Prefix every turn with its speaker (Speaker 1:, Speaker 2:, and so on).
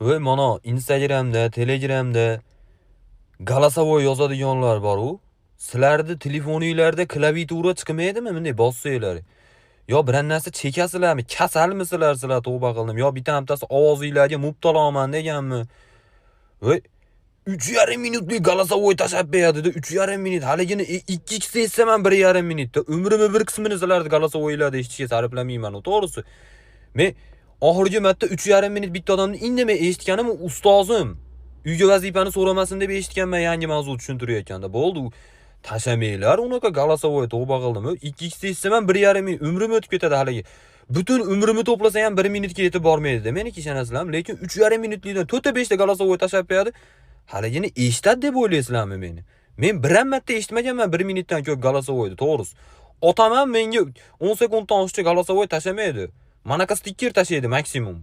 Speaker 1: Voy mana Instagramda, Telegramda голосовой yozadiganlar bor-u. Sizlarda telefoningizlarda klaviatura chiqmaydimi bunday bossanglar? Yo biror narsa chekasizlarmi? Kasalmisizlar sizlar tavba qildim. Yo bittasi ovozingizlarga mubtaloman deganmi? Voy 3,5 minutlik голосовой tashab beradi-da, 3,5 minut. Haligini 2x etsam ham 1,5 minutda. Umrimning bir qismini sizlarni голосовойlarda eshitishga sarflamayman, to'g'risi. Men oxirgi marta 3,5 minut bitta odamni indamay eshitganim ustozim. Uyga vazifani so'ramasin deb eshitganman, yangi mavzu tushuntirayotganda. Bo'ldi. Tashamanglar unaqa голосовой tavba qildim. 2x etsam ham 1,5 minut. Umrim o'tib ketadi haligi. Butun umrimni to'plasam ham 1 minutga yetib bormaydi-da. Meniki ishonasizlarmi? Lekin 3,5 minutlikdan 4-5 ta голосовой tashab beradi. Haligini eshitadi deb o'ylaysizlarmi meni? Men bir ham marta eshitmaganman 1 minutdan ko'p голосовойni, to'g'risi. Otam ham menga 10 sekunddan oshiqcha голосовой tashamaydi. Manaqa stiker tashlaydi maksimum.